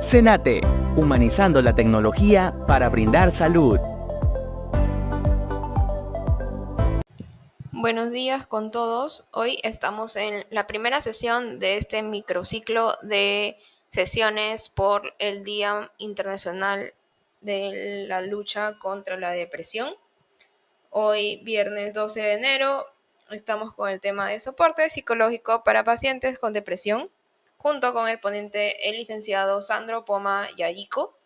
Senate, humanizando la tecnología para brindar salud. Buenos días con todos. Hoy estamos en la primera sesión de este microciclo de sesiones por el Día Internacional de la Lucha contra la Depresión. Hoy, viernes 12 de enero, estamos con el tema de soporte psicológico para pacientes con depresión, junto con el ponente, el licenciado Sandro Poma Yayico.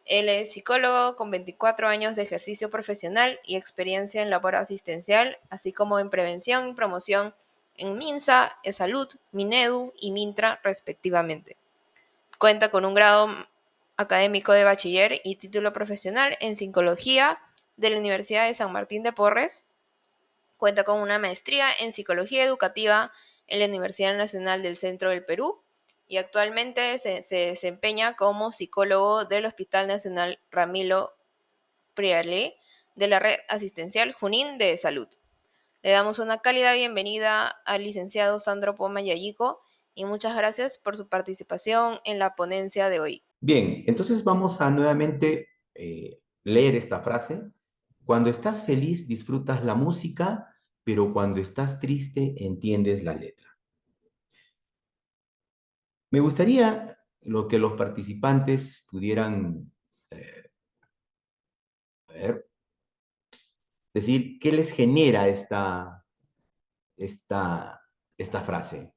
Él es psicólogo con 24 años de ejercicio profesional y experiencia en labor asistencial, así como en prevención y promoción en MINSA, eSalud, Minedu y Mintra, respectivamente. Cuenta con un grado académico de bachiller y título profesional en psicología de la Universidad de San Martín de Porres. Cuenta con una maestría en psicología educativa en la Universidad Nacional del Centro del Perú y actualmente se desempeña como psicólogo del Hospital Nacional Ramiro Priale de la Red Asistencial Junín de Salud. Le damos una cálida bienvenida al licenciado Sandro Poma Yayico y muchas gracias por su participación en la ponencia de hoy. Bien, entonces vamos a nuevamente leer esta frase. Cuando estás feliz disfrutas la música, pero cuando estás triste entiendes la letra. Me gustaría que los participantes pudieran a ver, decir qué les genera esta frase.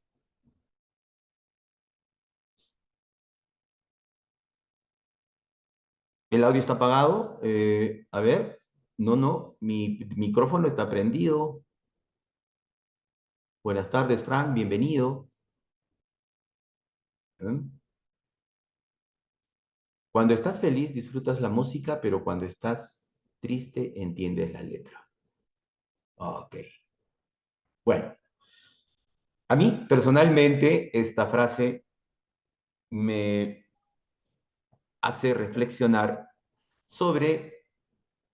¿El audio está apagado? A ver, no, mi micrófono está prendido. Buenas tardes, Frank, bienvenido. Cuando estás feliz disfrutas la música, pero cuando estás triste entiendes la letra. Ok. Bueno, a mí personalmente esta frase me hace reflexionar sobre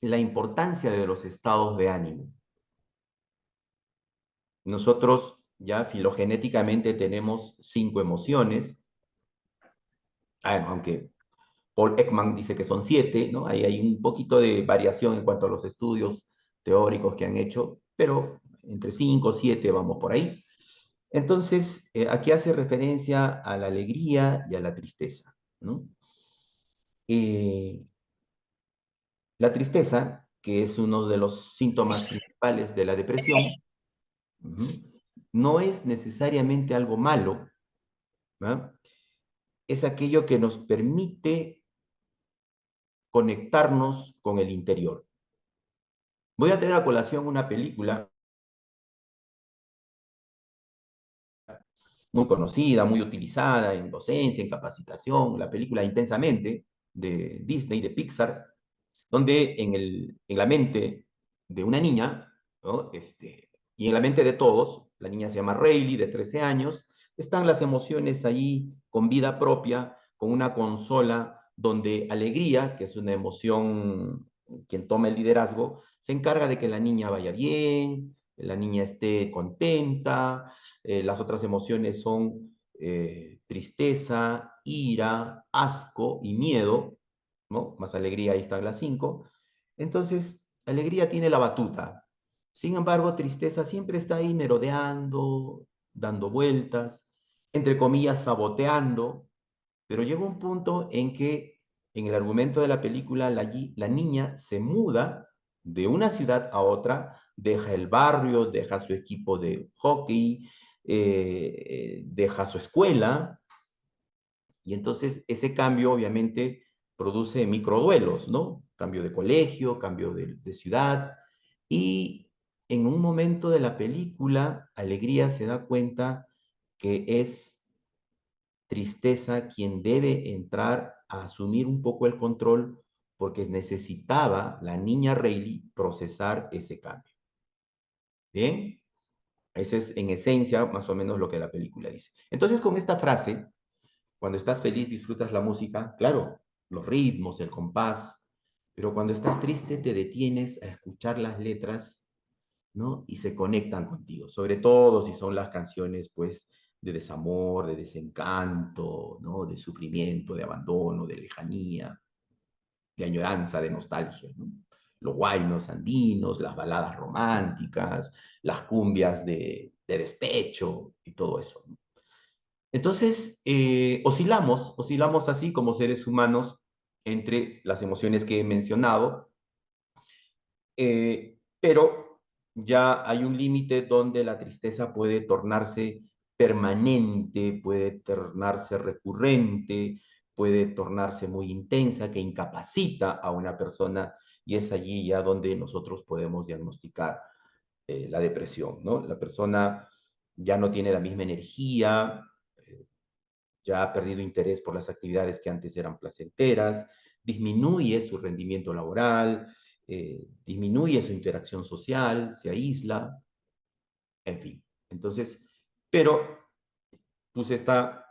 la importancia de los estados de ánimo. Nosotros ya filogenéticamente tenemos 5 emociones, aunque Paul Ekman dice que son 7, ¿no? Ahí hay un poquito de variación en cuanto a los estudios teóricos que han hecho, pero entre 5 o 7 vamos por ahí. Entonces, aquí hace referencia a la alegría y a la tristeza, ¿no? La tristeza, que es uno de los síntomas principales de la depresión, no es necesariamente algo malo, ¿no? Es aquello que nos permite conectarnos con el interior. Voy a traer a colación una película muy conocida, muy utilizada en docencia, en capacitación, la película Intensamente de Disney, de Pixar, donde en la mente de una niña, ¿no? Y en la mente de todos, la niña se llama Rayleigh, de 13 años, están las emociones ahí con vida propia, con una consola donde alegría, que es una emoción, quien toma el liderazgo, se encarga de que la niña vaya bien, la niña esté contenta, las otras emociones son tristeza, ira, asco y miedo, ¿no? Más alegría, ahí están las 5. Entonces, alegría tiene la batuta. Sin embargo, tristeza siempre está ahí merodeando, dando vueltas, entre comillas, saboteando, pero llega un punto en que en el argumento de la película la niña se muda de una ciudad a otra, deja el barrio, deja su equipo de hockey, deja su escuela, y entonces ese cambio obviamente produce microduelos, ¿no? Cambio de colegio, cambio de ciudad, y en un momento de la película, Alegría se da cuenta que es tristeza quien debe entrar a asumir un poco el control porque necesitaba la niña Rayleigh procesar ese cambio. ¿Bien? Ese es en esencia más o menos lo que la película dice. Entonces, con esta frase, cuando estás feliz disfrutas la música, claro, los ritmos, el compás, pero cuando estás triste te detienes a escuchar las letras, ¿no? Y se conectan contigo, sobre todo si son las canciones, pues, de desamor, de desencanto, ¿no? De sufrimiento, de abandono, de lejanía, de añoranza, de nostalgia, ¿no? Los guaynos andinos, las baladas románticas, las cumbias de despecho y todo eso, ¿no? Entonces, oscilamos así como seres humanos entre las emociones que he mencionado, pero ya hay un límite donde la tristeza puede tornarse permanente, puede tornarse recurrente, puede tornarse muy intensa, que incapacita a una persona, y es allí ya donde nosotros podemos diagnosticar la depresión, ¿no? La persona ya no tiene la misma energía, ya ha perdido interés por las actividades que antes eran placenteras, disminuye su rendimiento laboral, disminuye su interacción social, se aísla, en fin. Entonces, pero puse esta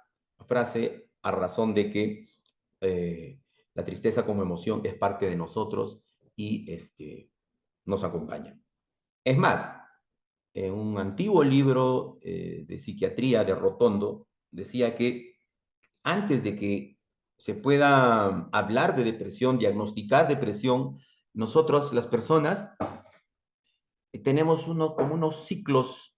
frase a razón de que la tristeza como emoción es parte de nosotros y nos acompaña. Es más, en un antiguo libro de psiquiatría de Rotondo decía que antes de que se pueda hablar de depresión, diagnosticar depresión, nosotros, las personas, tenemos como unos ciclos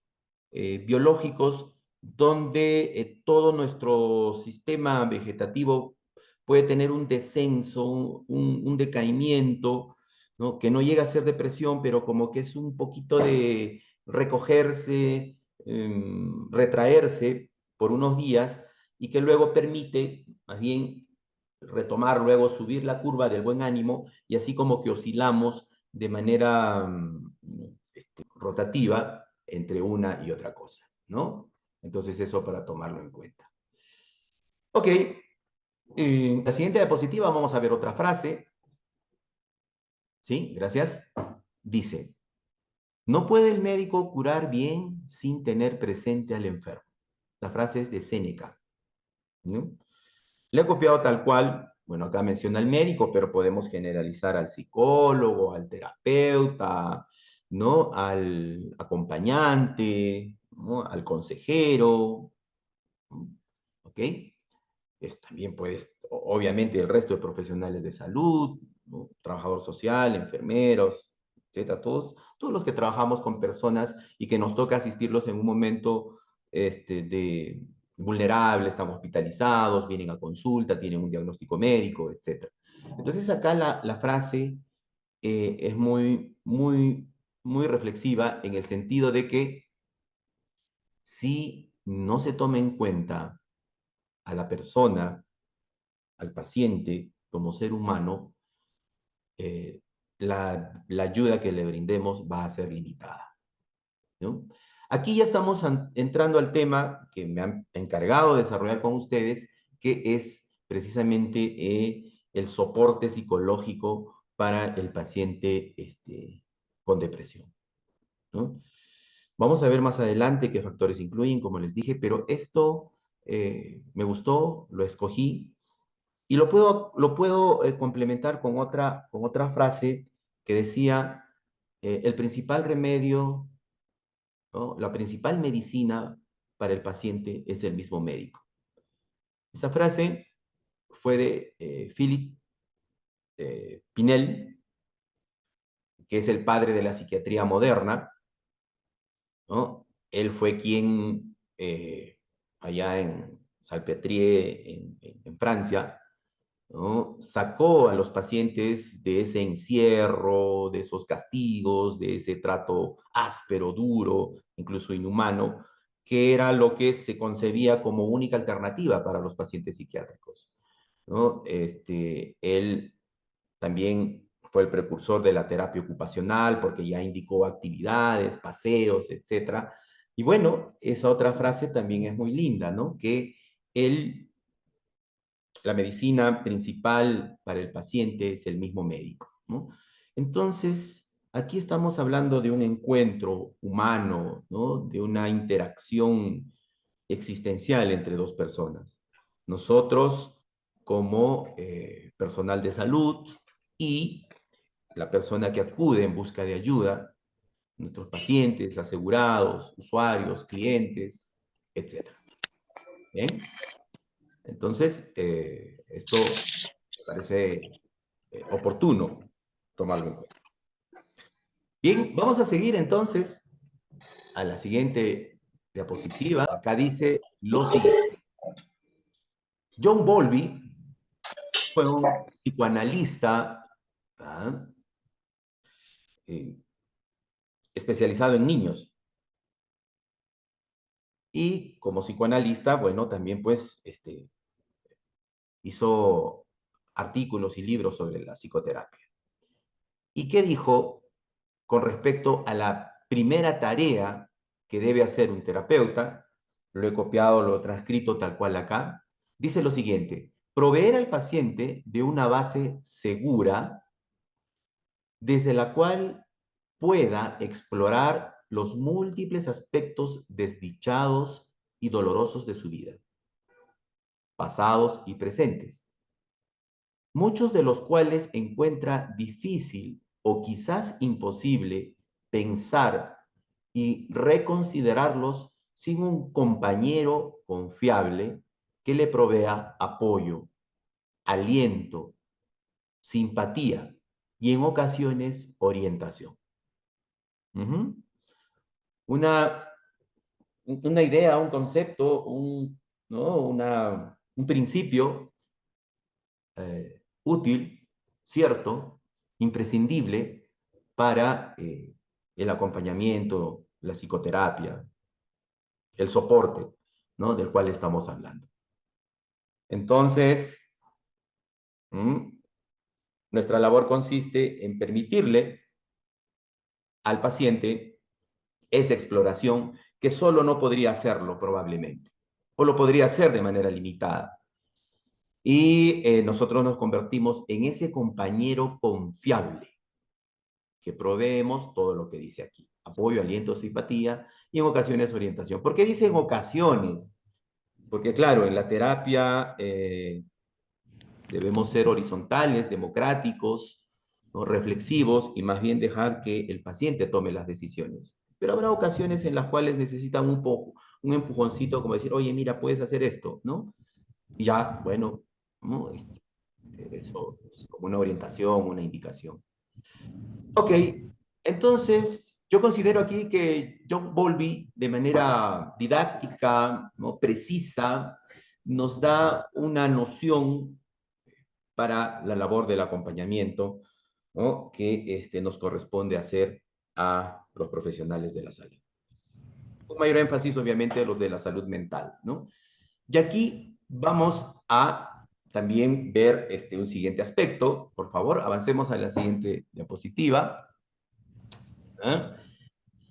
biológicos donde todo nuestro sistema vegetativo puede tener un descenso, un decaimiento, ¿no? Que no llega a ser depresión, pero como que es un poquito de recogerse, retraerse por unos días y que luego permite más bien retomar, luego subir la curva del buen ánimo y así como que oscilamos de manera rotativa entre una y otra cosa, ¿no? Entonces eso para tomarlo en cuenta. Ok, la siguiente diapositiva vamos a ver otra frase. Sí, gracias. Dice, no puede el médico curar bien sin tener presente al enfermo. La frase es de Séneca, ¿no? Le he copiado tal cual, bueno, acá menciona al médico, pero podemos generalizar al psicólogo, al terapeuta, ¿no? Al acompañante, ¿no? Al consejero, ¿ok? También puedes, obviamente, el resto de profesionales de salud, ¿no? Trabajador social, enfermeros, etcétera, todos los que trabajamos con personas y que nos toca asistirlos en un momento de vulnerable, están hospitalizados, vienen a consulta, tienen un diagnóstico médico, etcétera. Entonces acá la frase es muy reflexiva en el sentido de que si no se toma en cuenta a la persona, al paciente como ser humano, eh, la ayuda que le brindemos va a ser limitada, ¿no? Aquí ya estamos entrando al tema que me han encargado de desarrollar con ustedes, que es precisamente el soporte psicológico para el paciente con depresión, ¿no? Vamos a ver más adelante qué factores incluyen, como les dije, pero esto me gustó, lo escogí y lo puedo complementar con otra frase que decía, el principal remedio, ¿no? La principal medicina para el paciente es el mismo médico. Esa frase fue de Philip Pinel, que es el padre de la psiquiatría moderna, ¿no? Él fue quien, allá en Salpêtrière, en Francia, ¿no? Sacó a los pacientes de ese encierro, de esos castigos, de ese trato áspero, duro, incluso inhumano, que era lo que se concebía como única alternativa para los pacientes psiquiátricos, ¿no? Él también fue el precursor de la terapia ocupacional porque ya indicó actividades, paseos, etcétera. Y bueno, esa otra frase también es muy linda, ¿no? Que él, la medicina principal para el paciente es el mismo médico, ¿no? Entonces, aquí estamos hablando de un encuentro humano, ¿no? De una interacción existencial entre dos personas. Nosotros como personal de salud y la persona que acude en busca de ayuda, nuestros pacientes, asegurados, usuarios, clientes, etc. ¿Bien? Entonces, esto me parece oportuno tomarlo en cuenta. Bien, vamos a seguir entonces a la siguiente diapositiva. Acá dice lo siguiente. John Bowlby fue un psicoanalista, ¿ah? eh, especializado en niños. Y como psicoanalista, bueno, también pues hizo artículos y libros sobre la psicoterapia. ¿Y qué dijo con respecto a la primera tarea que debe hacer un terapeuta? Lo he copiado, lo he transcrito tal cual acá. Dice lo siguiente: proveer al paciente de una base segura desde la cual pueda explorar los múltiples aspectos desdichados y dolorosos de su vida, pasados y presentes, muchos de los cuales encuentra difícil o quizás imposible pensar y reconsiderarlos sin un compañero confiable que le provea apoyo, aliento, simpatía y en ocasiones orientación. Una, una idea, un concepto, ¿no? un principio útil, cierto, imprescindible para el acompañamiento, la psicoterapia, el soporte, ¿no? Del cual estamos hablando. Entonces, nuestra labor consiste en permitirle al paciente esa exploración que solo no podría hacerlo probablemente, o lo podría hacer de manera limitada. Y nosotros nos convertimos en ese compañero confiable que proveemos todo lo que dice aquí: apoyo, aliento, simpatía y en ocasiones orientación. ¿Por qué dice en ocasiones? Porque claro, en la terapia debemos ser horizontales, democráticos, ¿no? Reflexivos y más bien dejar que el paciente tome las decisiones. Pero habrá ocasiones en las cuales necesitan un poco, un empujoncito, como decir, oye, mira, puedes hacer esto, ¿no? Y ya, bueno, ¿no? Eso es como una orientación, una indicación. Ok, entonces yo considero aquí que John Bowlby, de manera didáctica, ¿no? Precisa, nos da una noción para la labor del acompañamiento, ¿no? Que nos corresponde hacer a los profesionales de la salud. Con mayor énfasis, obviamente, los de la salud mental, ¿no? Y aquí vamos a también ver un siguiente aspecto. Por favor, avancemos a la siguiente diapositiva. ¿Ah?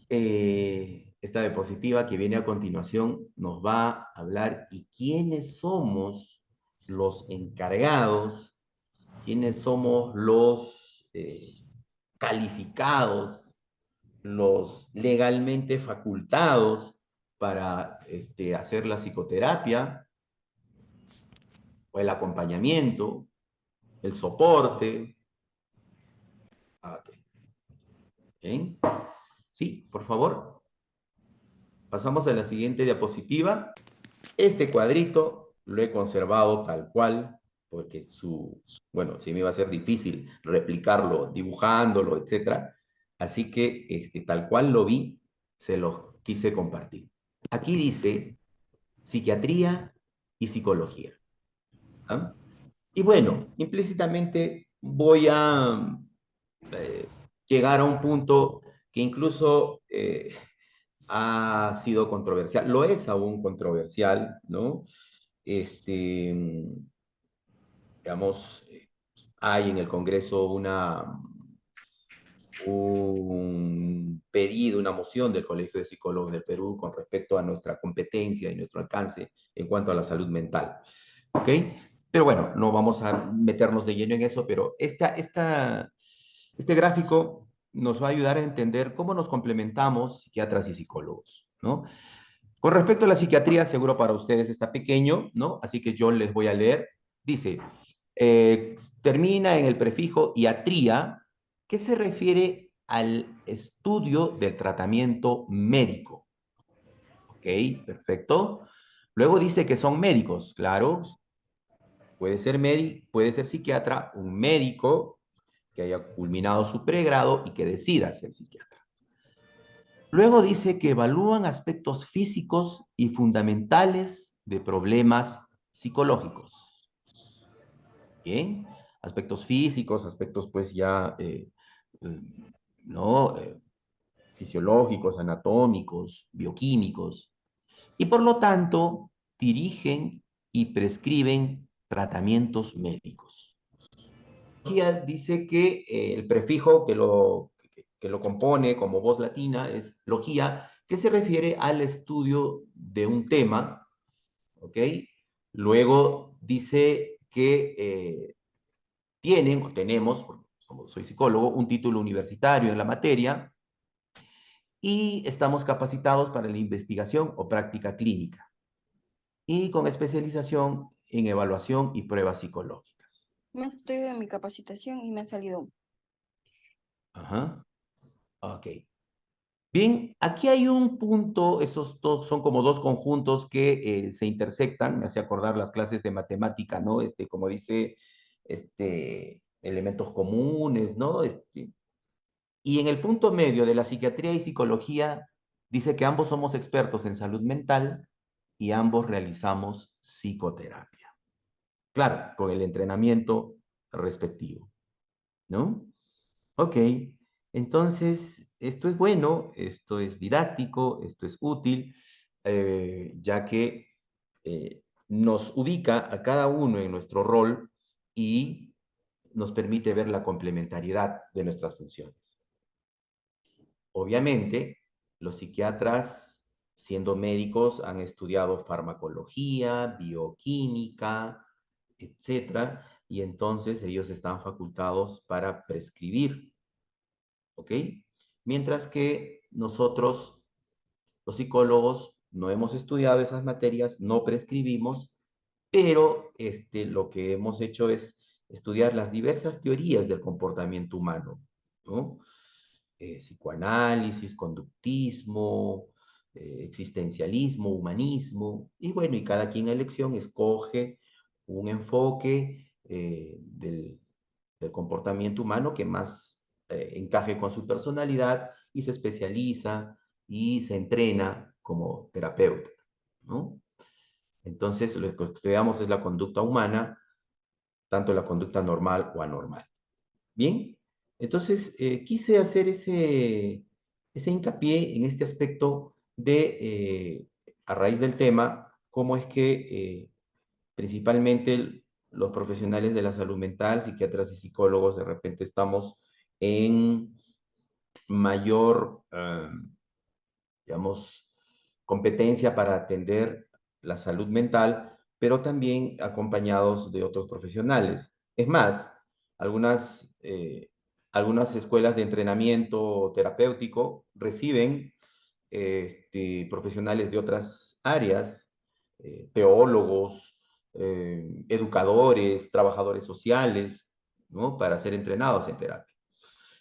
Esta diapositiva que viene a continuación nos va a hablar y quiénes somos los encargados, quiénes somos los calificados, los legalmente facultados para hacer la psicoterapia o el acompañamiento, el soporte. Okay. ¿Bien? Sí, por favor. Pasamos a la siguiente diapositiva. Este cuadrito lo he conservado tal cual, porque bueno, sí me iba a ser difícil replicarlo, dibujándolo, etc. Así que tal cual lo vi, se los quise compartir. Aquí dice psiquiatría y psicología. ¿Ah? Y bueno, implícitamente voy a llegar a un punto que incluso ha sido controversial, lo es aún controversial, ¿no? Digamos, hay en el Congreso un pedido, una moción del Colegio de Psicólogos del Perú con respecto a nuestra competencia y nuestro alcance en cuanto a la salud mental. ¿Ok? Pero bueno, no vamos a meternos de lleno en eso, pero este gráfico nos va a ayudar a entender cómo nos complementamos psiquiatras y psicólogos, ¿no? Con respecto a la psiquiatría, seguro para ustedes está pequeño, ¿no? Así que yo les voy a leer. Dice, termina en el prefijo iatría, que se refiere al estudio del tratamiento médico. ¿Ok? Perfecto. Luego dice que son médicos, claro, puede ser puede ser psiquiatra, un médico que haya culminado su pregrado y que decida ser psiquiatra. Luego dice que evalúan aspectos físicos y fundamentales de problemas psicológicos. Bien, aspectos físicos, aspectos pues ya, ¿no? Fisiológicos, anatómicos, bioquímicos, y por lo tanto dirigen y prescriben tratamientos médicos. Dice que el prefijo que lo compone como voz latina es logía, que se refiere al estudio de un tema, ¿ok? Luego dice que tienen o tenemos, porque soy psicólogo, un título universitario en la materia y estamos capacitados para la investigación o práctica clínica y con especialización en evaluación y pruebas psicológicas. Me estoy en mi capacitación y me ha salido. Ajá, ok. Bien, aquí hay un punto, esos dos son como dos conjuntos que se intersectan, me hace acordar las clases de matemática, ¿no? Como dice, elementos comunes, ¿no? Y en el punto medio de la psiquiatría y psicología, dice que ambos somos expertos en salud mental y ambos realizamos psicoterapia. Claro, con el entrenamiento respectivo, ¿no? Ok, entonces esto es bueno, esto es didáctico, esto es útil, ya que nos ubica a cada uno en nuestro rol y nos permite ver la complementariedad de nuestras funciones. Obviamente, los psiquiatras, siendo médicos, han estudiado farmacología, bioquímica, etcétera, y entonces ellos están facultados para prescribir, ¿ok? Mientras que nosotros, los psicólogos, no hemos estudiado esas materias, no prescribimos, pero lo que hemos hecho es estudiar las diversas teorías del comportamiento humano, ¿no? Psicoanálisis, conductismo, existencialismo, humanismo, y bueno, y cada quien a elección escoge un enfoque del comportamiento humano que más encaje con su personalidad y se especializa y se entrena como terapeuta, ¿no? Entonces, lo que estudiamos es la conducta humana, tanto la conducta normal o anormal. Bien, entonces quise hacer ese hincapié en este aspecto a raíz del tema, cómo es que principalmente los profesionales de la salud mental, psiquiatras y psicólogos, de repente estamos en mayor, digamos, competencia para atender la salud mental, pero también acompañados de otros profesionales. Es más, algunas escuelas de entrenamiento terapéutico reciben profesionales de otras áreas, teólogos, educadores, trabajadores sociales, ¿no? Para ser entrenados en terapia.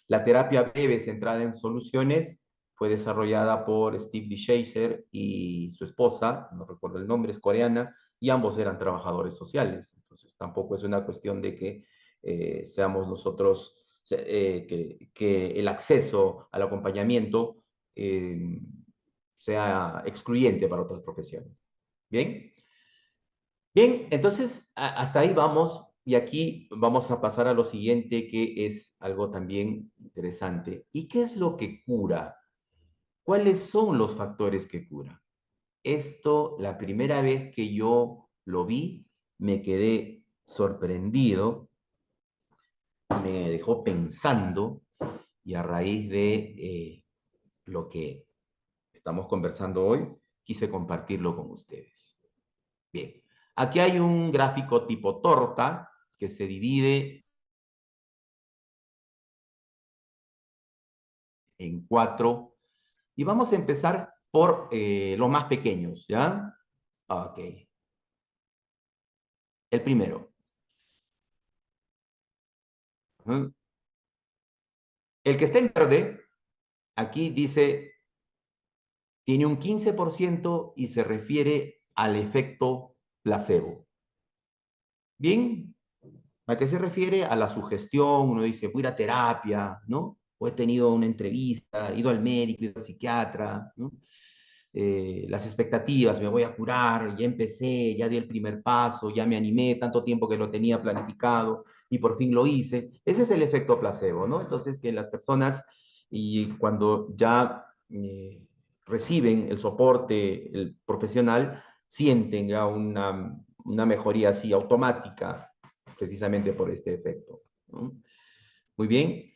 La terapia breve centrada en soluciones fue desarrollada por Steve DeShazer y su esposa, no recuerdo el nombre, es coreana, y ambos eran trabajadores sociales. Entonces tampoco es una cuestión de que seamos nosotros, que el acceso al acompañamiento sea excluyente para otras profesiones. ¿Bien? Bien, entonces hasta ahí vamos y aquí vamos a pasar a lo siguiente que es algo también interesante. ¿Y qué es lo que cura? ¿Cuáles son los factores que curan? Esto, la primera vez que yo lo vi, me quedé sorprendido, me dejó pensando y a raíz de lo que estamos conversando hoy, quise compartirlo con ustedes. Bien, aquí hay un gráfico tipo torta que se divide en 4 y vamos a empezar por los más pequeños, ¿ya? Ok. El primero. El que está en verde, aquí dice, tiene un 15% y se refiere al efecto placebo. Bien, ¿a qué se refiere? A la sugestión. Uno dice, voy a ir a terapia, ¿no? O he tenido una entrevista, he ido al médico, he ido al psiquiatra, ¿no? Las expectativas, me voy a curar, ya empecé, ya di el primer paso, ya me animé, tanto tiempo que lo tenía planificado y por fin lo hice. Ese es el efecto placebo, ¿no? Entonces, que las personas, y cuando ya reciben el soporte el profesional, sienten ya una mejoría así automática, precisamente por este efecto, ¿no? Muy bien.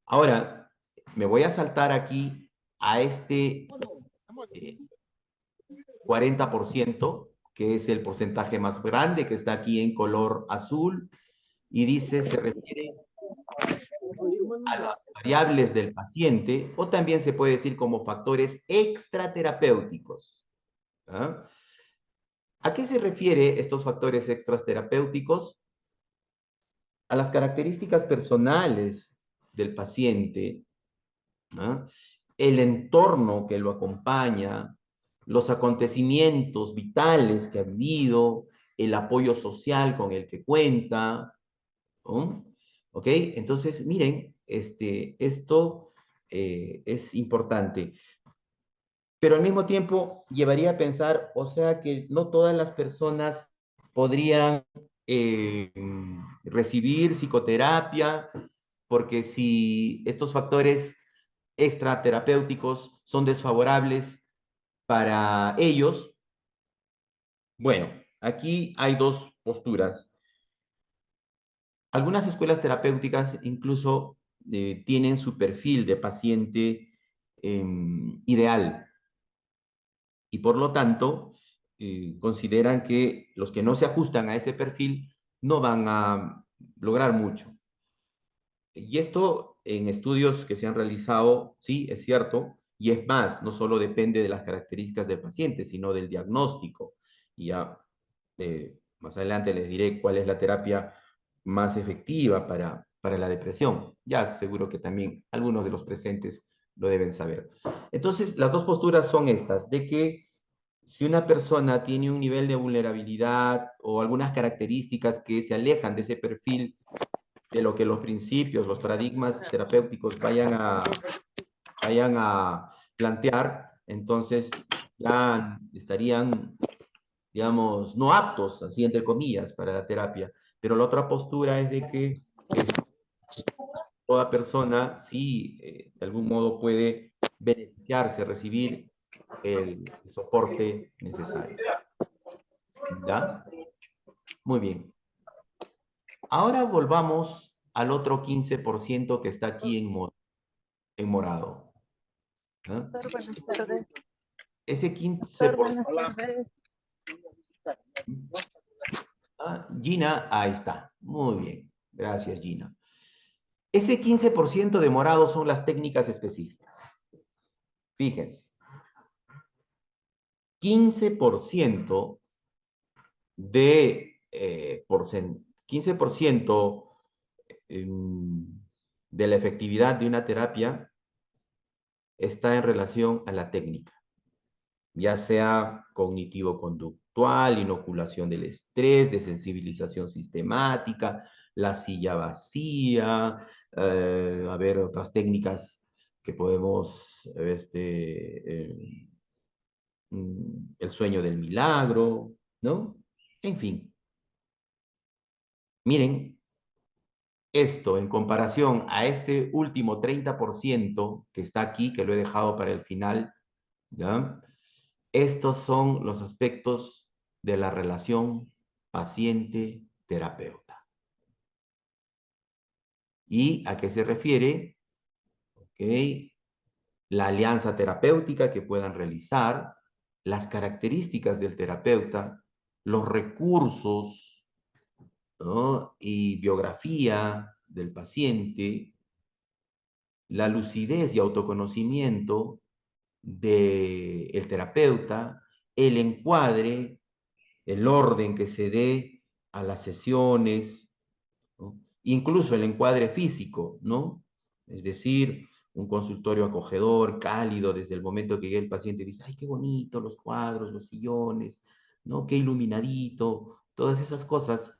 Ahora, me voy a saltar aquí a este 40%, que es el porcentaje más grande, que está aquí en color azul, y dice, se refiere a las variables del paciente, o también se puede decir como factores extraterapéuticos. ¿Ah? ¿A qué se refiere estos factores extraterapéuticos? A las características personales del paciente, ¿ah? El entorno que lo acompaña, los acontecimientos vitales que ha vivido, el apoyo social con el que cuenta, ¿no? ¿Ok? Entonces, miren, esto es importante. Pero al mismo tiempo llevaría a pensar, o sea, que no todas las personas podrían eh, recibir psicoterapia, porque si estos factores extraterapéuticos son desfavorables para ellos, bueno, aquí hay dos posturas. Algunas escuelas terapéuticas incluso tienen su perfil de paciente ideal y por lo tanto consideran que los que no se ajustan a ese perfil no van a lograr mucho. Y esto en estudios que se han realizado, sí, es cierto, y es más, no solo depende de las características del paciente, sino del diagnóstico. Y ya más adelante les diré cuál es la terapia más efectiva para la depresión. Ya seguro que también algunos de los presentes lo deben saber. Entonces, las dos posturas son estas, de que si una persona tiene un nivel de vulnerabilidad o algunas características que se alejan de ese perfil de lo que los principios, los paradigmas terapéuticos vayan a plantear, entonces ya estarían, digamos, no aptos, así entre comillas, para la terapia. Pero la otra postura es de que toda persona sí, de algún modo puede beneficiarse, recibir el soporte necesario. ¿Ya? Muy bien. Ahora volvamos al otro 15% que está aquí en morado. ¿Ah? Buenas tardes. Ese 15%. Buenas tardes. Gina, ahí está. Muy bien. Gracias, Gina. Ese 15% de morado son las técnicas específicas. Fíjense. 15% de 15% de la efectividad de una terapia está en relación a la técnica, ya sea cognitivo-conductual, inoculación del estrés, desensibilización sistemática, la silla vacía, a ver, otras técnicas que podemos, el sueño del milagro, ¿no? En fin, miren, esto en comparación a este último 30% que está aquí, que lo he dejado para el final, ¿ya? Estos son los aspectos de la relación paciente-terapeuta. ¿Y a qué se refiere? Okay. La alianza terapéutica que puedan realizar, las características del terapeuta, los recursos, ¿no? Y biografía del paciente, la lucidez y autoconocimiento del terapeuta, el encuadre, el orden que se dé a las sesiones, ¿no? Incluso el encuadre físico, ¿no? Es decir, un consultorio acogedor, cálido, desde el momento que llega el paciente dice, ay, qué bonito los cuadros, los sillones, ¿no? Qué iluminadito, todas esas cosas,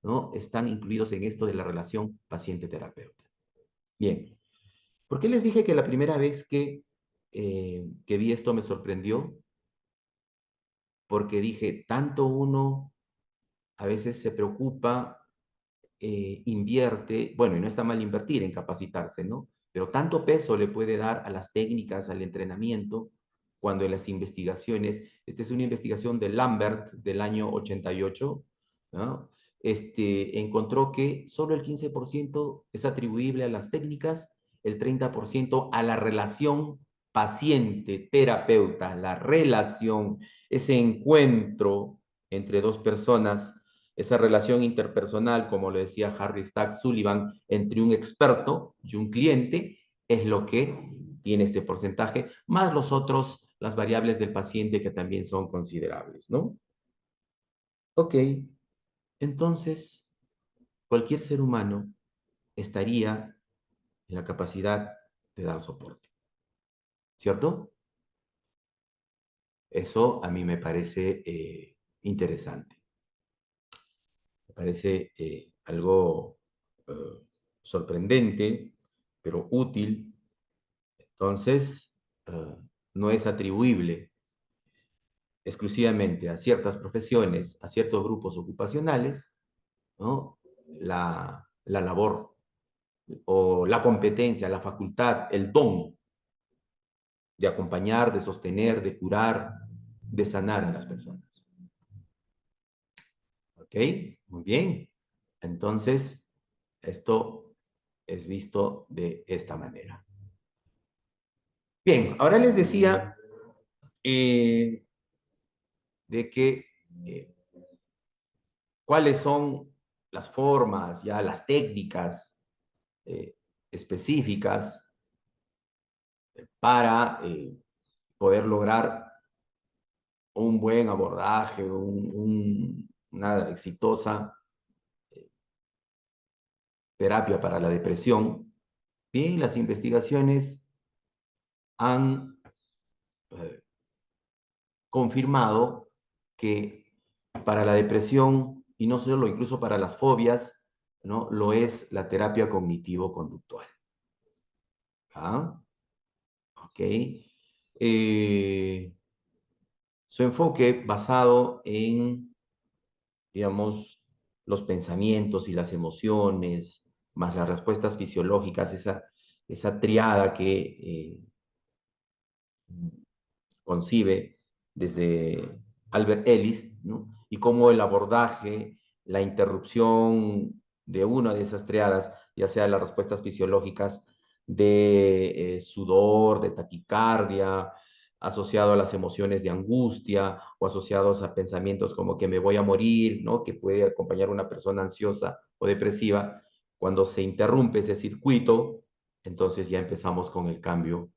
¿no? Están incluidos en esto de la relación paciente-terapeuta. Bien, ¿por qué les dije que la primera vez que vi esto me sorprendió? Porque dije, tanto uno a veces se preocupa, invierte, bueno, y no está mal invertir en capacitarse, ¿no? Pero tanto peso le puede dar a las técnicas, al entrenamiento, cuando en las investigaciones, esta es una investigación de Lambert del año 88, ¿no? Encontró que solo el 15% es atribuible a las técnicas, el 30% a la relación paciente-terapeuta, la relación, ese encuentro entre dos personas, esa relación interpersonal, como lo decía Harry Stack Sullivan, entre un experto y un cliente, es lo que tiene este porcentaje, más los otros, las variables del paciente que también son considerables, ¿no? Ok, entonces, cualquier ser humano estaría en la capacidad de dar soporte, ¿cierto? Eso a mí me parece interesante. Me parece algo sorprendente, pero útil. Entonces, no es atribuible exclusivamente a ciertas profesiones, a ciertos grupos ocupacionales, ¿no? La labor o la competencia, la facultad, el don de acompañar, de sostener, de curar, de sanar a las personas. ¿Ok? Muy bien. Entonces, esto es visto de esta manera. Bien, ahora les decía de que cuáles son las formas, ya las técnicas específicas para poder lograr un buen abordaje, una exitosa terapia para la depresión. Bien, las investigaciones han confirmado que para la depresión, y no solo, incluso para las fobias, ¿no? Lo es la terapia cognitivo-conductual. ¿Ah? Ok. Su enfoque basado en, digamos, los pensamientos y las emociones, más las respuestas fisiológicas, esa triada que concibe desde Albert Ellis, ¿no? Y cómo el abordaje, la interrupción de una de esas triadas, ya sea las respuestas fisiológicas de sudor, de taquicardia, asociado a las emociones de angustia o asociados a pensamientos como que me voy a morir, ¿no? Que puede acompañar a una persona ansiosa o depresiva. Cuando se interrumpe ese circuito, entonces ya empezamos con el cambio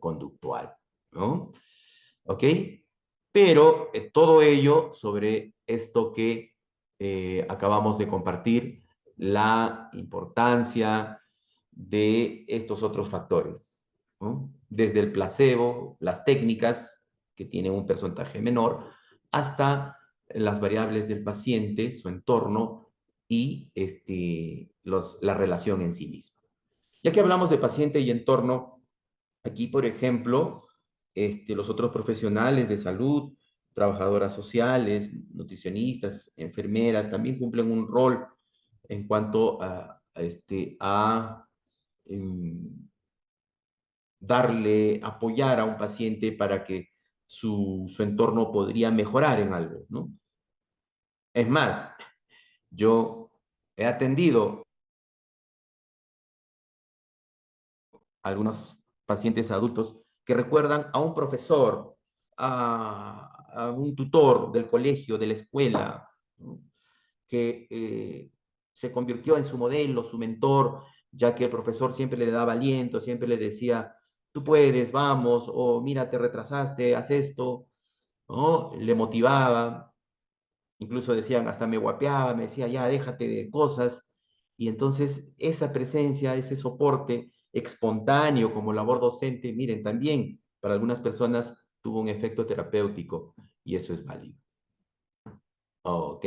conductual, ¿no? ¿Ok? Pero todo ello sobre esto que acabamos de compartir, la importancia de estos otros factores, ¿no? Desde el placebo, las técnicas que tienen un porcentaje menor, hasta las variables del paciente, su entorno y la relación en sí misma. Ya que hablamos de paciente y entorno, aquí, por ejemplo, los otros profesionales de salud, trabajadoras sociales, nutricionistas, enfermeras, también cumplen un rol en cuanto a apoyar a un paciente para que su entorno podría mejorar en algo, ¿no? Es más, yo he atendido a algunos pacientes adultos que recuerdan a un profesor, a un tutor del colegio, de la escuela, ¿no? Que se convirtió en su modelo, su mentor, ya que el profesor siempre le daba aliento, siempre le decía, tú puedes, vamos, o mira, te retrasaste, haz esto, ¿no? Le motivaba, incluso decían, hasta me guapeaba, me decía, ya, déjate de cosas, y entonces esa presencia, ese soporte espontáneo como labor docente, miren, también para algunas personas tuvo un efecto terapéutico y eso es válido. Ok.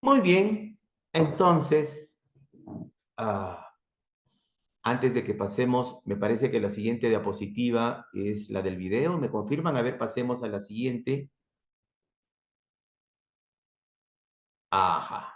Muy bien. Entonces, antes de que pasemos, me parece que la siguiente diapositiva es la del video. ¿Me confirman? A ver, pasemos a la siguiente. Ajá.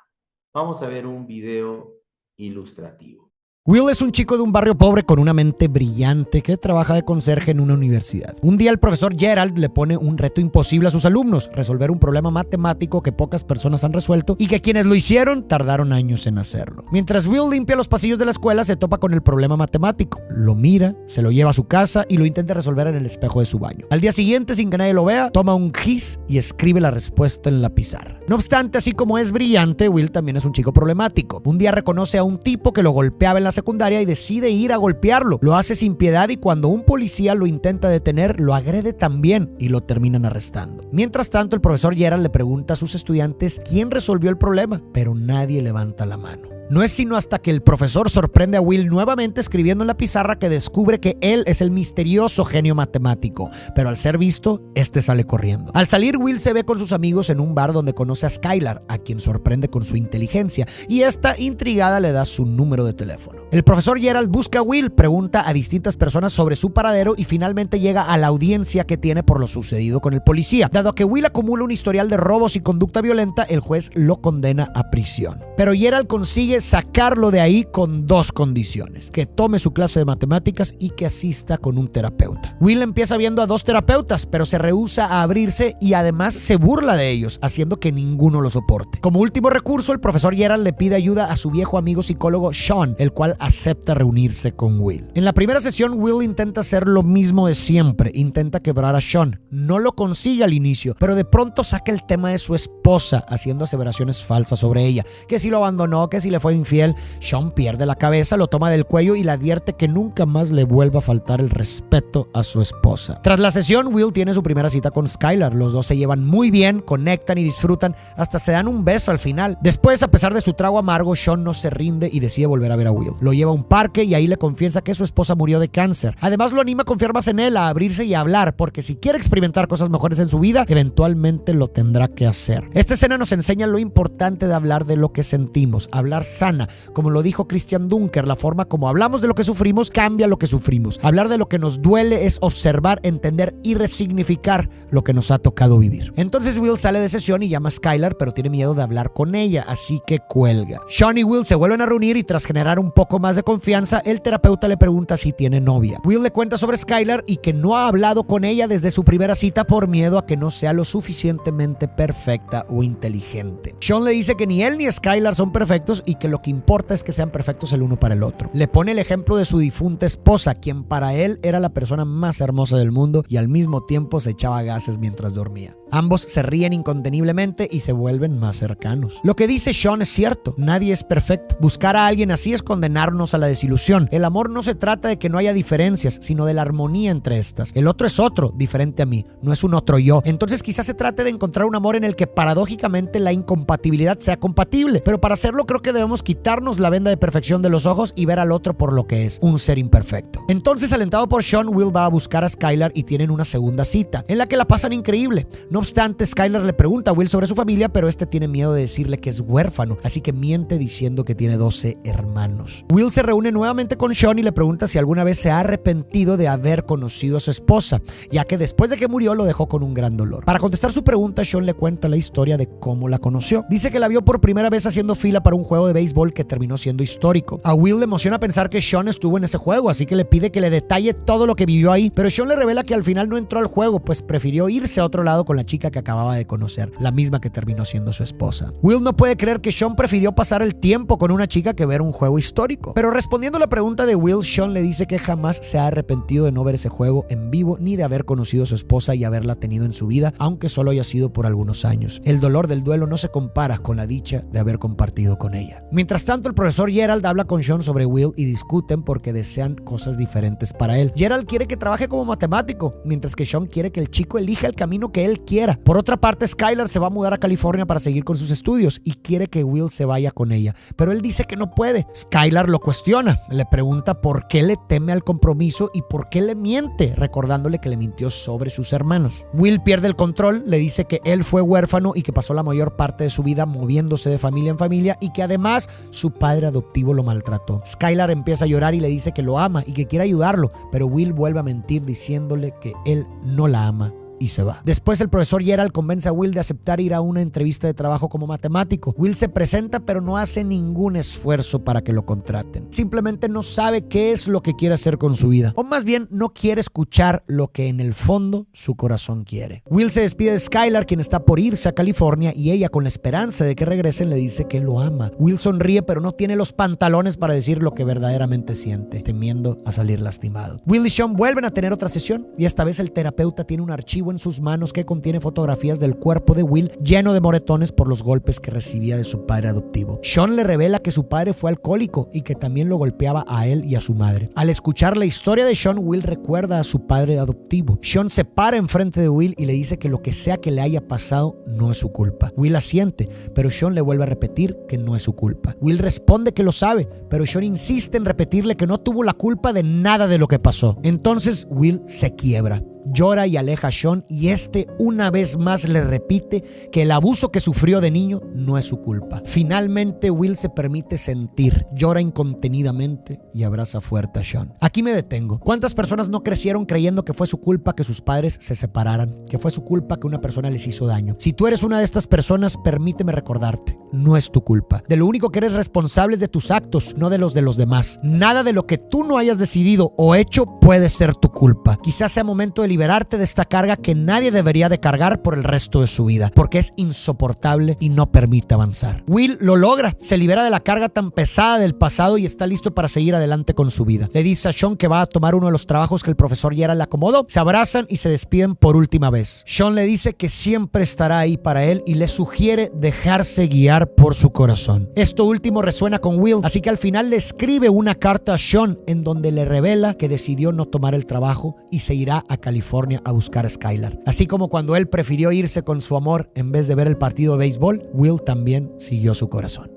Vamos a ver un video ilustrativo. Will es un chico de un barrio pobre con una mente brillante que trabaja de conserje en una universidad. Un día el profesor Gerald le pone un reto imposible a sus alumnos: resolver un problema matemático que pocas personas han resuelto y que quienes lo hicieron tardaron años en hacerlo. Mientras Will limpia los pasillos de la escuela, se topa con el problema matemático. Lo mira, se lo lleva a su casa y lo intenta resolver en el espejo de su baño. Al día siguiente, sin que nadie lo vea, toma un gis y escribe la respuesta en la pizarra. No obstante, así como es brillante, Will también es un chico problemático. Un día reconoce a un tipo que lo golpeaba en la secundaria y decide ir a golpearlo. Lo hace sin piedad y cuando un policía lo intenta detener, lo agrede también y lo terminan arrestando. Mientras tanto, el profesor Gerald le pregunta a sus estudiantes quién resolvió el problema, pero nadie levanta la mano. No es sino hasta que el profesor sorprende a Will nuevamente escribiendo en la pizarra que descubre que él es el misterioso genio matemático, pero al ser visto, este sale corriendo. Al salir, Will se ve con sus amigos en un bar donde conoce a Skylar, a quien sorprende con su inteligencia, y esta, intrigada, le da su número de teléfono. El profesor Gerald busca a Will, pregunta a distintas personas sobre su paradero y finalmente llega a la audiencia que tiene por lo sucedido con el policía. Dado que Will acumula un historial de robos y conducta violenta, el juez lo condena a prisión. Pero Gerald consigue sacarlo de ahí con dos condiciones: que tome su clase de matemáticas y que asista con un terapeuta. Will empieza viendo a dos terapeutas, pero se rehúsa a abrirse y además se burla de ellos, haciendo que ninguno lo soporte. Como último recurso, el profesor Gerald le pide ayuda a su viejo amigo psicólogo Sean, el cual acepta reunirse con Will. En la primera sesión, Will intenta hacer lo mismo de siempre, intenta quebrar a Sean. No lo consigue al inicio, pero de pronto saca el tema de su esposa, haciendo aseveraciones falsas sobre ella, que si lo abandonó, que si le fue infiel. Sean pierde la cabeza, lo toma del cuello y le advierte que nunca más le vuelva a faltar el respeto a su esposa. Tras la sesión, Will tiene su primera cita con Skylar. Los dos se llevan muy bien, conectan y disfrutan, hasta se dan un beso al final. Después, a pesar de su trago amargo, Sean no se rinde y decide volver a ver a Will. Lo lleva a un parque y ahí le confiesa que su esposa murió de cáncer. Además, lo anima a confiar más en él, a abrirse y a hablar, porque si quiere experimentar cosas mejores en su vida, eventualmente lo tendrá que hacer. Esta escena nos enseña lo importante de hablar de lo que sentimos, hablar sana. Como lo dijo Christian Dunker, la forma como hablamos de lo que sufrimos cambia lo que sufrimos. Hablar de lo que nos duele es observar, entender y resignificar lo que nos ha tocado vivir. Entonces Will sale de sesión y llama a Skylar, pero tiene miedo de hablar con ella, así que cuelga. Sean y Will se vuelven a reunir y tras generar un poco más de confianza, el terapeuta le pregunta si tiene novia. Will le cuenta sobre Skylar y que no ha hablado con ella desde su primera cita por miedo a que no sea lo suficientemente perfecta o inteligente. Sean le dice que ni él ni Skylar son perfectos y que lo que importa es que sean perfectos el uno para el otro. Le pone el ejemplo de su difunta esposa, quien para él era la persona más hermosa del mundo y al mismo tiempo se echaba gases mientras dormía. Ambos se ríen inconteniblemente y se vuelven más cercanos. Lo que dice Sean es cierto, nadie es perfecto. Buscar a alguien así es condenarnos a la desilusión. El amor no se trata de que no haya diferencias, sino de la armonía entre estas. El otro es otro, diferente a mí, no es un otro yo. Entonces quizás se trate de encontrar un amor en el que paradójicamente la incompatibilidad sea compatible, pero para hacerlo creo que debemos quitarnos la venda de perfección de los ojos y ver al otro por lo que es, un ser imperfecto. Entonces, alentado por Sean, Will va a buscar a Skylar y tienen una segunda cita, en la que la pasan increíble. No obstante, Skylar le pregunta a Will sobre su familia, pero este tiene miedo de decirle que es huérfano, así que miente diciendo que tiene 12 hermanos. Will se reúne nuevamente con Sean y le pregunta si alguna vez se ha arrepentido de haber conocido a su esposa, ya que después de que murió lo dejó con un gran dolor. Para contestar su pregunta, Sean le cuenta la historia de cómo la conoció. Dice que la vio por primera vez haciendo fila para un juego de béisbol que terminó siendo histórico. A Will le emociona pensar que Sean estuvo en ese juego, así que le pide que le detalle todo lo que vivió ahí, pero Sean le revela que al final no entró al juego, pues prefirió irse a otro lado con la chica que acababa de conocer, la misma que terminó siendo su esposa. Will no puede creer que Sean prefirió pasar el tiempo con una chica que ver un juego histórico. Pero respondiendo a la pregunta de Will, Sean le dice que jamás se ha arrepentido de no ver ese juego en vivo ni de haber conocido a su esposa y haberla tenido en su vida, aunque solo haya sido por algunos años. El dolor del duelo no se compara con la dicha de haber compartido con ella. Mientras tanto, el profesor Gerald habla con Sean sobre Will y discuten porque desean cosas diferentes para él. Gerald quiere que trabaje como matemático, mientras que Sean quiere que el chico elija el camino que él quiera. Por otra parte, Skylar se va a mudar a California para seguir con sus estudios y quiere que Will se vaya con ella, pero él dice que no puede. Skylar lo cuestiona, le pregunta por qué le teme al compromiso y por qué le miente, recordándole que le mintió sobre sus hermanos. Will pierde el control, le dice que él fue huérfano y que pasó la mayor parte de su vida moviéndose de familia en familia y que además su padre adoptivo lo maltrató. Skylar empieza a llorar y le dice que lo ama y que quiere ayudarlo, pero Will vuelve a mentir diciéndole que él no la ama y se va. Después el profesor Gerald convence a Will de aceptar ir a una entrevista de trabajo como matemático. Will se presenta pero no hace ningún esfuerzo para que lo contraten. Simplemente no sabe qué es lo que quiere hacer con su vida, o más bien no quiere escuchar lo que en el fondo su corazón quiere. Will se despide de Skylar, quien está por irse a California, y ella, con la esperanza de que regresen, le dice que lo ama. Will sonríe pero no tiene los pantalones para decir lo que verdaderamente siente, temiendo a salir lastimado. Will y Sean vuelven a tener otra sesión y esta vez el terapeuta tiene un archivo en sus manos que contiene fotografías del cuerpo de Will lleno de moretones por los golpes que recibía de su padre adoptivo. Sean le revela que su padre fue alcohólico y que también lo golpeaba a él y a su madre. Al escuchar la historia de Sean, Will recuerda a su padre adoptivo. Sean se para enfrente de Will y le dice que lo que sea que le haya pasado no es su culpa. Will asiente, pero Sean le vuelve a repetir que no es su culpa. Will responde que lo sabe, pero Sean insiste en repetirle que no tuvo la culpa de nada de lo que pasó. Entonces Will se quiebra. Llora y aleja a Sean y este una vez más le repite que el abuso que sufrió de niño no es su culpa. Finalmente Will se permite sentir, llora incontenidamente y abraza fuerte a Sean. Aquí me detengo. ¿Cuántas personas no crecieron creyendo que fue su culpa que sus padres se separaran? Que fue su culpa que una persona les hizo daño. Si tú eres una de estas personas, permíteme recordarte, no es tu culpa. De lo único que eres responsable es de tus actos, no de los demás. Nada de lo que tú no hayas decidido o hecho puede ser tu culpa. Quizás sea momento de liberarte de esta carga que nadie debería de cargar por el resto de su vida, porque es insoportable y no permite avanzar. Will lo logra, se libera de la carga tan pesada del pasado y está listo para seguir adelante con su vida. Le dice a Sean que va a tomar uno de los trabajos que el profesor Gerald le acomodó. Se abrazan y se despiden por última vez. Sean le dice que siempre estará ahí para él y le sugiere dejarse guiar por su corazón. Esto último resuena con Will, así que al final le escribe una carta a Sean en donde le revela que decidió no tomar el trabajo y se irá a California a buscar a Skylar. Así como cuando él prefirió irse con su amor en vez de ver el partido de béisbol, Will también siguió su corazón.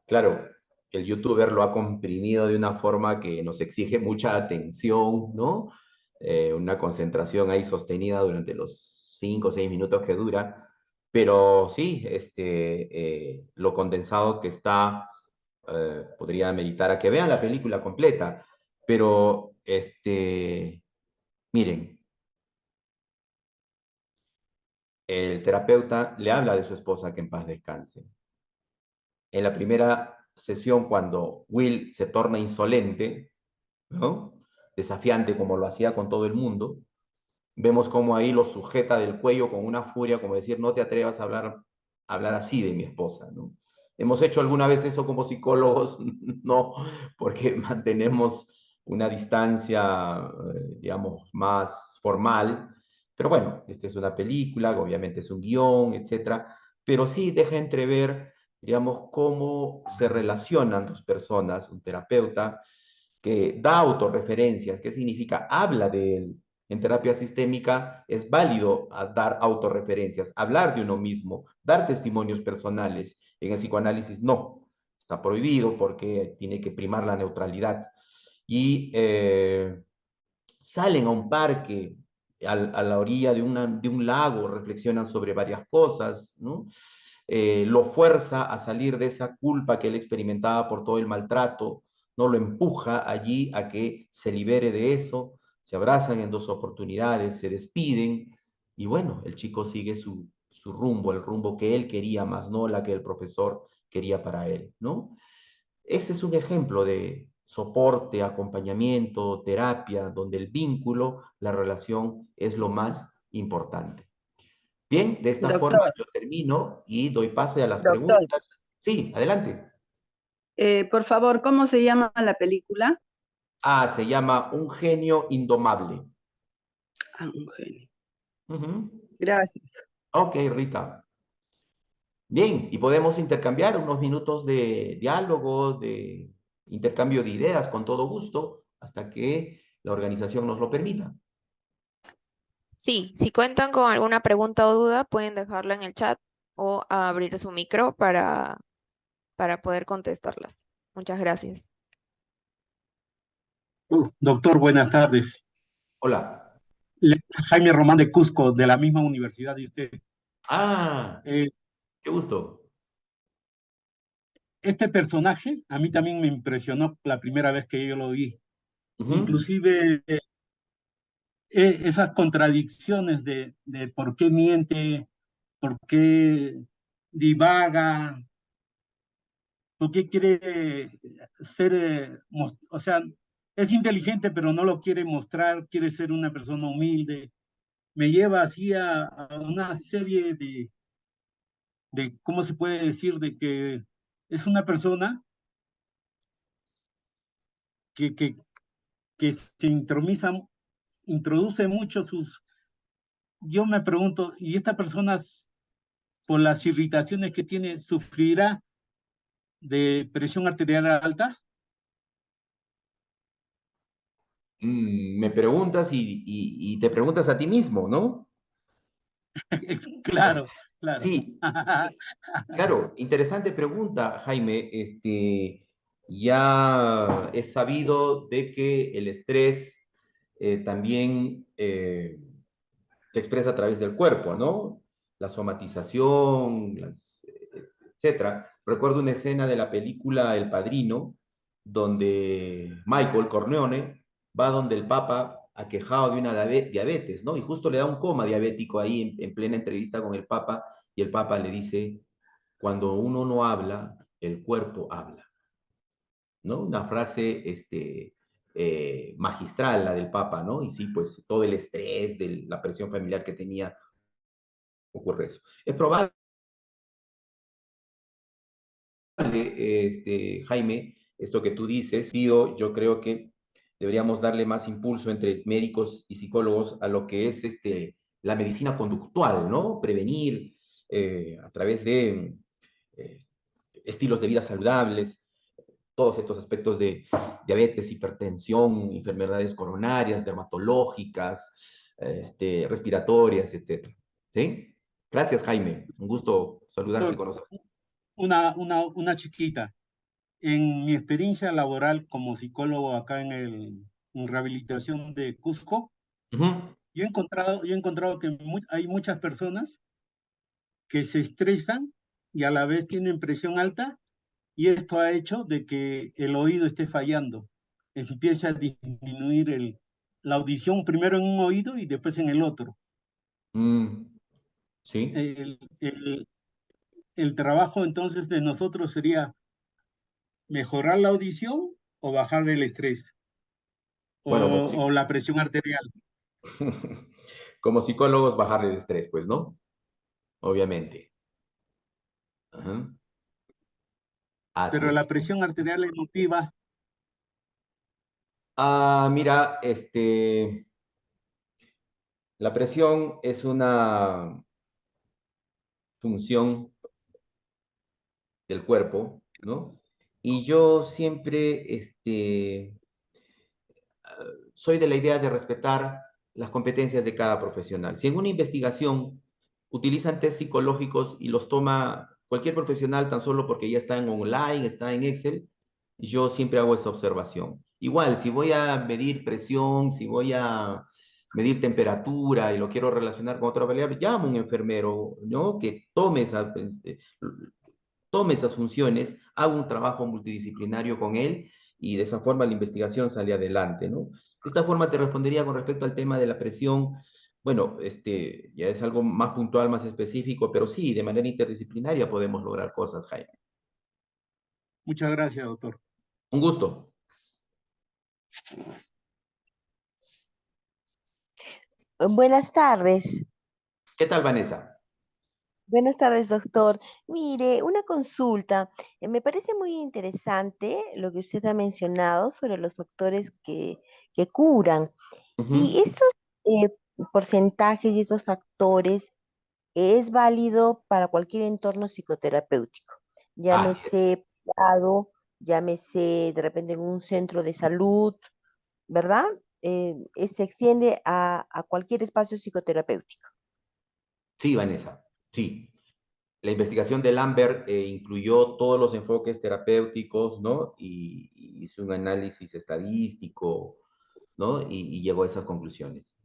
Claro, el youtuber lo ha comprimido de una forma que nos exige mucha atención, ¿no? Una concentración ahí sostenida durante los 5 o 6 minutos que dura, pero sí, lo condensado que está, podría meditar a que vean la película completa, pero miren, el terapeuta le habla de su esposa, que en paz descanse. En la primera sesión, cuando Will se torna insolente, ¿no?, desafiante como lo hacía con todo el mundo, vemos cómo ahí lo sujeta del cuello con una furia, como decir, no te atrevas a hablar así de mi esposa, ¿no? ¿Hemos hecho alguna vez eso como psicólogos? No, porque mantenemos una distancia, digamos, más formal. Pero bueno, esta es una película, obviamente es un guión, etcétera, pero sí deja entrever, digamos, cómo se relacionan dos personas, un terapeuta que da autorreferencias. ¿Qué significa? Habla de él. En terapia sistémica es válido dar autorreferencias, hablar de uno mismo, dar testimonios personales. En el psicoanálisis no, está prohibido porque tiene que primar la neutralidad. Y salen a un parque, a la orilla de un lago, reflexionan sobre varias cosas, ¿no? Lo fuerza a salir de esa culpa que él experimentaba por todo el maltrato, no lo empuja allí a que se libere de eso, se abrazan en 2 oportunidades, se despiden, y bueno, el chico sigue su rumbo, el rumbo que él quería, más no la que el profesor quería para él, ¿no? Ese es un ejemplo de soporte, acompañamiento, terapia, donde el vínculo, la relación es lo más importante. Bien, de esta forma Doctor, yo termino y doy pase a las doctor, preguntas. Sí, adelante. por favor, ¿cómo se llama la película? Se llama Un genio indomable. Ah, un genio. Ujú. Gracias. Ok, Rita. Bien, y podemos intercambiar unos minutos de diálogo, de intercambio de ideas con todo gusto, hasta que la organización nos lo permita. Sí, si cuentan con alguna pregunta o duda, pueden dejarla en el chat o abrir su micro para poder contestarlas. Muchas gracias. Doctor, buenas tardes. Hola. Jaime Román de Cusco, de la misma universidad de usted. Ah, Eh, qué gusto. este personaje a mí también me impresionó la primera vez que yo lo vi. Ujú. Inclusive esas contradicciones de por qué miente, por qué divaga, por qué quiere ser, o sea, es inteligente pero no lo quiere mostrar, quiere ser una persona humilde. Me lleva así a una serie ¿cómo se puede decir? De que es una persona que, que, que se introduce mucho sus... Yo me pregunto, ¿y esta persona, por las irritaciones que tiene, sufrirá de presión arterial alta? Me preguntas y te preguntas a ti mismo, ¿no? Claro, claro. Sí, claro, interesante pregunta, Jaime. Ya es sabido de que el estrés también se expresa a través del cuerpo, ¿no? La somatización, etcétera. Recuerdo una escena de la película El Padrino, donde Michael Corleone va donde el Papa aquejado de una diabetes, ¿no? Y justo le da un coma diabético ahí en plena entrevista con el Papa, y el Papa le dice, cuando uno no habla, el cuerpo habla, ¿no? Una frase magistral, la del Papa, ¿no? Y sí, pues todo el estrés de la presión familiar que tenía ocurre eso. Es probable, Jaime, esto que tú dices, yo creo que deberíamos darle más impulso entre médicos y psicólogos a lo que es la medicina conductual, ¿no? Prevenir a través de eh, estilos de vida saludables, todos estos aspectos de diabetes, hipertensión, enfermedades coronarias, dermatológicas, respiratorias, etcétera. ¿Sí? Gracias, Jaime. Un gusto saludarte y conocerte. Una chiquita. En mi experiencia laboral como psicólogo acá en rehabilitación de Cusco, Ujú. yo he encontrado que hay muchas personas que se estresan y a la vez tienen presión alta, y esto ha hecho de que el oído esté fallando. Empieza a disminuir la audición primero en un oído y después en el otro. Sí. El, el- el trabajo entonces de nosotros sería mejorar la audición o bajar el estrés Bueno, o la presión arterial. como psicólogos, bajarle el estrés, pues, ¿no? Obviamente. Ajá. Así Pero la es. presión arterial emotiva, Mira, la presión es una función del cuerpo, ¿no? Y yo siempre, soy de la idea de respetar las competencias de cada profesional. Si en una investigación utilizan test psicológicos y los toma cualquier profesional tan solo porque ya está en online, está en Excel, yo siempre hago esa observación. Igual, si voy a medir presión, si voy a medir temperatura y lo quiero relacionar con otra variable, llamo a un enfermero, ¿no? Que tome esas funciones, hago un trabajo multidisciplinario con él y de esa forma la investigación sale adelante, ¿no? De esta forma te respondería con respecto al tema de la presión. Bueno, ya es algo más puntual, más específico, pero sí, de manera interdisciplinaria podemos lograr cosas, Jaime. muchas gracias, doctor. Un gusto. Buenas tardes. ¿Qué tal, Vanessa? Buenas tardes, doctor. Mire, una consulta. Me parece muy interesante lo que usted ha mencionado sobre los factores que curan. Y Ujú. estos porcentajes y estos factores, es válido para cualquier entorno psicoterapéutico, Así es. llámese privado, llámese de repente en un centro de salud, ¿verdad? Se extiende a cualquier espacio psicoterapéutico. Sí, Vanessa, sí. La investigación de Lambert incluyó todos los enfoques terapéuticos, ¿no? Y hizo un análisis estadístico, ¿no? Y llegó a esas conclusiones.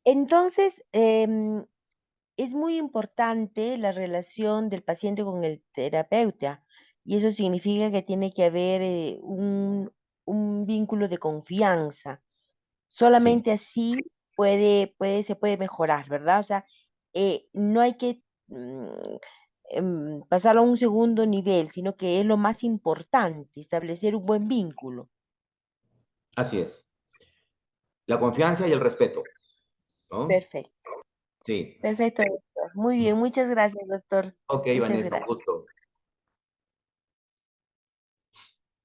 Entonces, es muy importante la relación del paciente con el terapeuta y eso significa que tiene que haber un vínculo de confianza. Sí, Solamente así se puede mejorar, ¿verdad? O sea, no hay que pasarlo a un segundo nivel, sino que es lo más importante, establecer un buen vínculo. así es. La confianza y el respeto, ¿no? Perfecto, Sí. perfecto, doctor. Muy bien, muchas gracias, doctor. Ok, Muchas Vanessa, un gracias. gusto.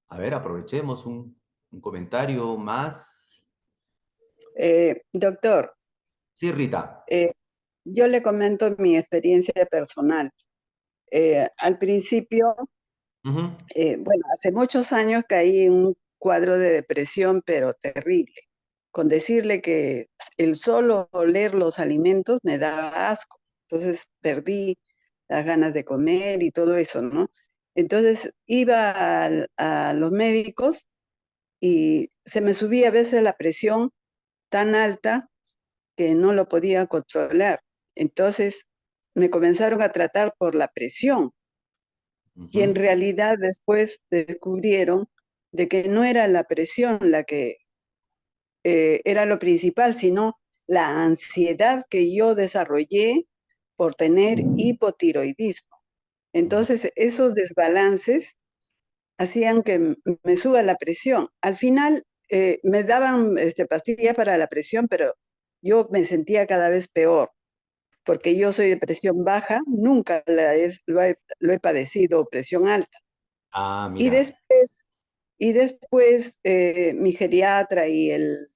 A ver, aprovechemos un comentario más. Doctor, Sí, Rita. eh, yo le comento mi experiencia personal. Al principio, Ujú. bueno, hace muchos años caí en un cuadro de depresión, pero terrible. Con decirle que el solo oler los alimentos me daba asco. Entonces perdí las ganas de comer y todo eso, ¿no? Entonces iba a los médicos y se me subía a veces la presión tan alta que no lo podía controlar. Entonces me comenzaron a tratar por la presión y en Ujú. realidad después descubrieron de que no era la presión la que era lo principal, sino la ansiedad que yo desarrollé por tener hipotiroidismo. Ujú. Entonces esos desbalances hacían que me suba la presión. Al final me daban pastillas para la presión, pero yo me sentía cada vez peor, porque yo soy de presión baja, nunca lo he padecido presión alta. Ah, Y mira. después, y después mi geriatra y el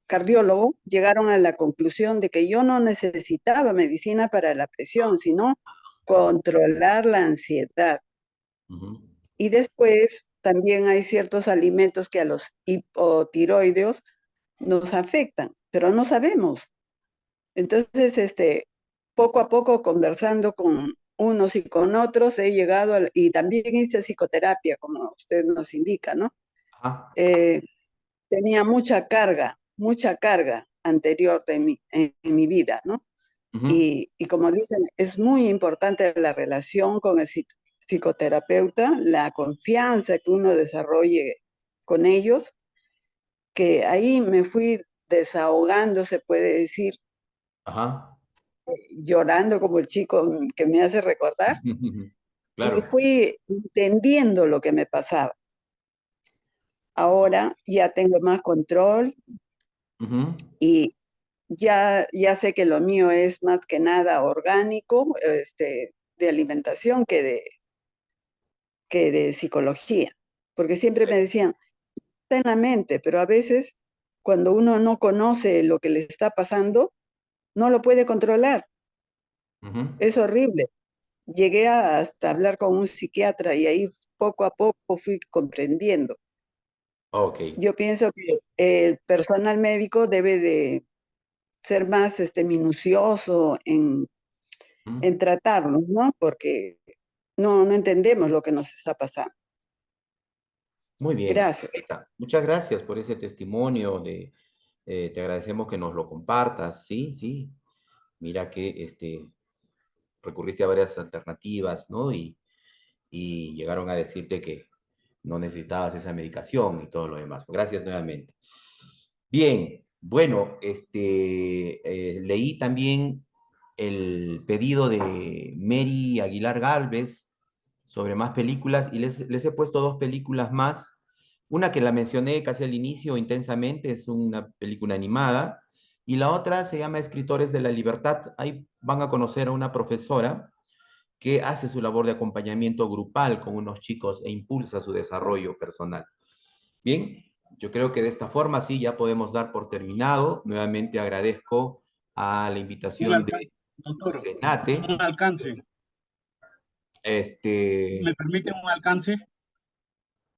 cardiólogo llegaron a la conclusión de que yo no necesitaba medicina para la presión, sino controlar la ansiedad. Ujú. Y después también hay ciertos alimentos que a los hipotiroideos nos afectan, pero no sabemos. Entonces, poco a poco conversando con unos y con otros, he llegado y también hice psicoterapia, como usted nos indica, ¿no? Ajá. Eh, Tenía mucha carga anterior en mi vida, ¿no? Ujú. Y como dicen, es muy importante la relación con el psicoterapeuta, la confianza que uno desarrolle con ellos, que ahí me fui desahogando, se puede decir, Ajá. llorando como el chico que me hace recordar, y Claro. fui entendiendo lo que me pasaba. Ahora ya tengo más control Ujú. y ya sé que lo mío es más que nada orgánico, de alimentación que de psicología, porque siempre me decían, está en la mente, pero a veces cuando uno no conoce lo que le está pasando, no lo puede controlar. Ujú. Es horrible. Llegué hasta hablar con un psiquiatra y ahí poco a poco fui comprendiendo. Ok. Yo pienso que el personal médico debe de ser más minucioso Ujú. en tratarnos, ¿no? Porque no entendemos lo que nos está pasando. Muy bien. Gracias. Rita, muchas gracias por ese testimonio te agradecemos que nos lo compartas, sí, sí. Mira que recurriste a varias alternativas, ¿no? Y llegaron a decirte que no necesitabas esa medicación y todo lo demás. Gracias nuevamente. Bien, bueno, leí también el pedido de Mary Aguilar Galvez sobre más películas y les he puesto dos películas más. Una que la mencioné casi al inicio intensamente, es una película animada, y la otra se llama Escritores de la Libertad. Ahí van a conocer a una profesora que hace su labor de acompañamiento grupal con unos chicos e impulsa su desarrollo personal. Bien, yo creo que de esta forma sí ya podemos dar por terminado. Nuevamente agradezco a la invitación Hola, de... doctor, Senate. un alcance. ¿Me permite un alcance?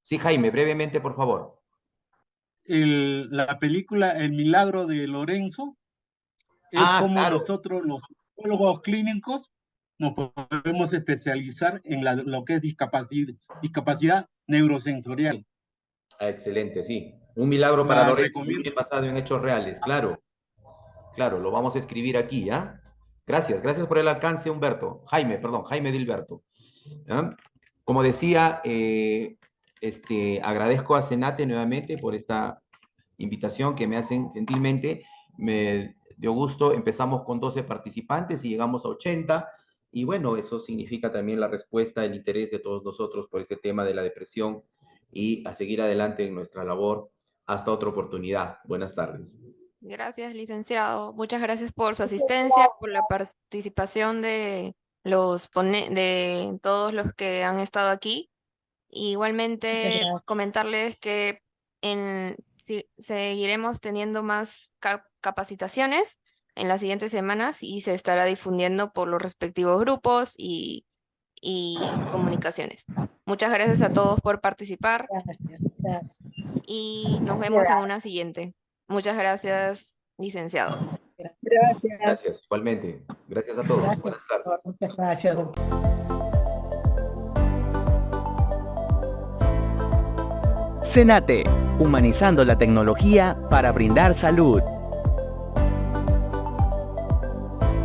Sí, Jaime, brevemente, por favor. La película El Milagro de Lorenzo es como claro. nosotros, los psicólogos clínicos, nos podemos especializar en lo que es discapacidad neurosensorial. Excelente, sí. Un milagro para La Lorenzo, muy recomiendo. bien basado en hechos reales, claro. Claro, lo vamos a escribir aquí, ¿ya? Gracias por el alcance, Humberto. Jaime Dilberto. ¿Ya? Como decía, agradezco a Senate nuevamente por esta invitación que me hacen gentilmente. Me dio gusto, empezamos con 12 participantes y llegamos a 80. Y bueno, eso significa también la respuesta, el interés de todos nosotros por este tema de la depresión y a seguir adelante en nuestra labor. Hasta otra oportunidad. Buenas tardes. Gracias, licenciado. Muchas gracias por su asistencia, por la participación de de todos los que han estado aquí. Igualmente, comentarles que seguiremos teniendo más capacitaciones en las siguientes semanas y se estará difundiendo por los respectivos grupos y comunicaciones. Muchas gracias a todos por participar y nos vemos en una siguiente. Muchas gracias, licenciado. Gracias. Gracias, igualmente. Gracias a todos. Buenas tardes. Muchas gracias, doctor. Senate, humanizando la tecnología para brindar salud.